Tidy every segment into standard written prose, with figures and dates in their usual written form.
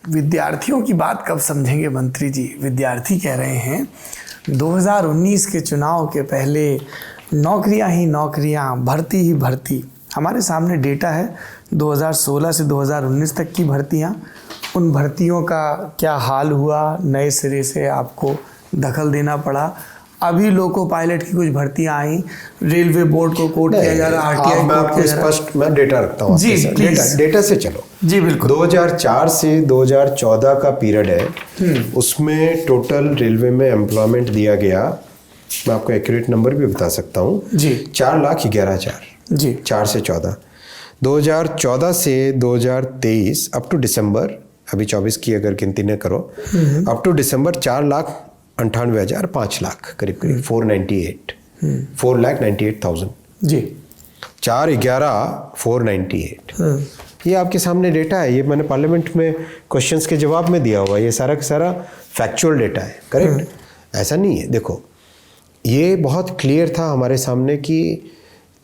विद्यार्थियों की बात कब समझेंगे मंत्री जी? विद्यार्थी कह रहे हैं 2019 के चुनाव के पहले नौकरियां ही नौकरियां, भर्ती ही भर्ती। हमारे सामने डेटा है 2016 से 2019 तक की भर्तियां। उन भर्तियों का क्या हाल हुआ? नए सिरे से आपको दखल देना पड़ा। अभी लोको पायलट की कुछ भर्तियां आई, रेलवे बोर्ड को कोट किया जा रहा है, आरटीआई मैं आपको स्पष्ट मैं डेटा रखता हूँ जी, डेटा से चलो जी बिल्कुल। 2004 से 2014 का पीरियड है, उसमें टोटल रेलवे में एम्प्लॉयमेंट दिया गया, मैं आपको एक्यूरेट नंबर भी बता सकता हूँ जी, 4,11,000 जी, 4 से 14। 2014 से 2023 अप टू दिसंबर, अभी 24 की अगर गिनती न करो, अप टू दिसंबर 4,98,000, 5 लाख करीब करीब 4,98,000 जी, 4,11,498। ये आपके सामने डेटा है, ये मैंने पार्लियामेंट में क्वेश्चंस के जवाब में दिया हुआ है, ये सारा का सारा फैक्चुअल डेटा है, करेक्ट? ऐसा नहीं है। देखो, ये बहुत क्लियर था हमारे सामने कि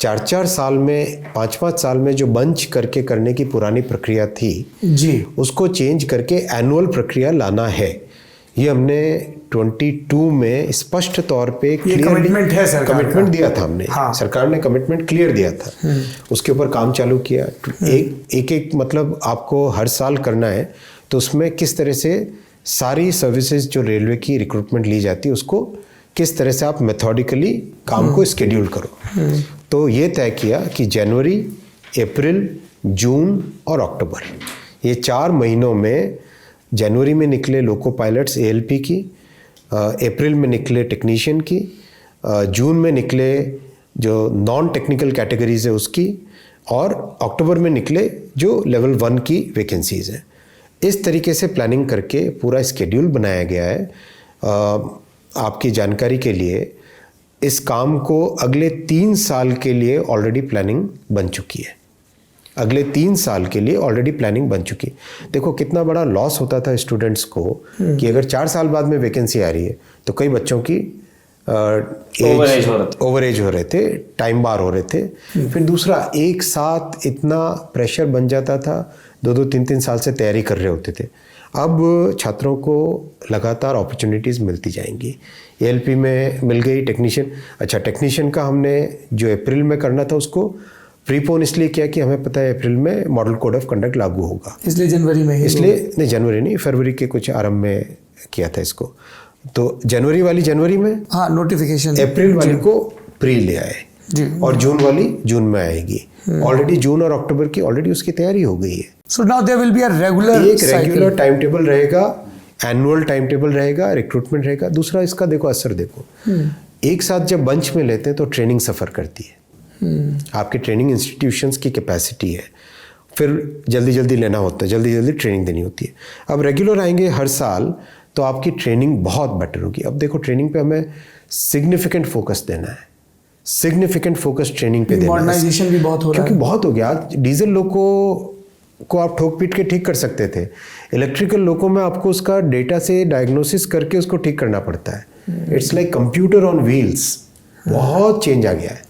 4-4 साल में, 5-5 साल में जो बंच करके करने की पुरानी प्रक्रिया थी जी, उसको चेंज करके एनुअल प्रक्रिया लाना है। ये हमने 22 में स्पष्ट तौर पे कमिटमेंट है, सरकार कमिटमेंट दिया था हमने। हाँ। सरकार ने कमिटमेंट क्लियर दिया था, उसके ऊपर काम चालू किया। एक मतलब आपको हर साल करना है, तो उसमें किस तरह से सारी सर्विसेज जो रेलवे की रिक्रूटमेंट ली जाती है उसको किस तरह से आप मेथोडिकली काम को स्केड्यूल करो। तो ये तय किया कि जनवरी, अप्रैल, जून और अक्टूबर, ये 4 महीनों में, जनवरी में निकले लोको पायलट्स एएलपी की, अप्रैल में निकले टेक्नीशियन की, जून में निकले जो नॉन टेक्निकल कैटेगरीज है उसकी, और अक्टूबर में निकले जो लेवल 1 की वैकेंसीज हैं। इस तरीके से प्लानिंग करके पूरा स्केड्यूल बनाया गया है। आपकी जानकारी के लिए इस काम को अगले 3 साल के लिए ऑलरेडी प्लानिंग बन चुकी है। अगले 3 साल के लिए ऑलरेडी प्लानिंग बन चुकी है। देखो कितना बड़ा लॉस होता था स्टूडेंट्स को कि अगर 4 साल बाद में वैकेंसी आ रही है तो कई बच्चों की ओवर एज हो रहे थे, टाइम बार हो रहे थे। फिर दूसरा, एक साथ इतना प्रेशर बन जाता था, 2-2, 3-3 साल से तैयारी कर रहे होते थे। अब छात्रों को लगातार अपॉर्चुनिटीज़ मिलती जाएंगी। एएलपी में मिल गई, टेक्नीशियन, अच्छा टेक्नीशियन का हमने जो अप्रैल में करना था उसको प्रीपोन इसलिए किया कि हमें पता है अप्रैल में मॉडल कोड ऑफ कंडक्ट लागू होगा, इसलिए जनवरी में ही, इसलिए नहीं, जनवरी नहीं, फरवरी के कुछ आरंभ में किया था इसको। तो जनवरी वाली जनवरी में, हाँ, नोटिफिकेशन, अप्रैल वाली को प्री ले आए जी, और जून वाली जून में आएगी। ऑलरेडी जून और अक्टूबर की ऑलरेडी उसकी तैयारी हो गई है। So now there will be a regular, एक रेगुलर टाइम टेबल रहेगा, एनुअल टाइम टेबल रहेगा, रिक्रूटमेंट रहेगा। दूसरा, इसका देखो असर देखो, एक साथ जब बंच में लेते हैं तो ट्रेनिंग सफ़र करती है। आपके ट्रेनिंग इंस्टीट्यूशंस की कैपेसिटी है, फिर जल्दी जल्दी लेना होता है, जल्दी जल्दी ट्रेनिंग देनी होती है। अब रेगुलर आएंगे हर साल तो आपकी ट्रेनिंग बहुत बेटर होगी। अब देखो, ट्रेनिंग पे हमें सिग्निफिकेंट फोकस देना है, सिग्निफिकेंट फोकस ट्रेनिंग पे देना है। मॉडर्नाइजेशन भी बहुत हो रहा है, क्योंकि बहुत हो गया। डीजल लोको को आप ठोक पीट के ठीक कर सकते थे, इलेक्ट्रिकल लोको में आपको उसका डेटा से डायग्नोसिस करके उसको ठीक करना पड़ता है। It's like computer on wheels, बहुत चेंज आ गया है।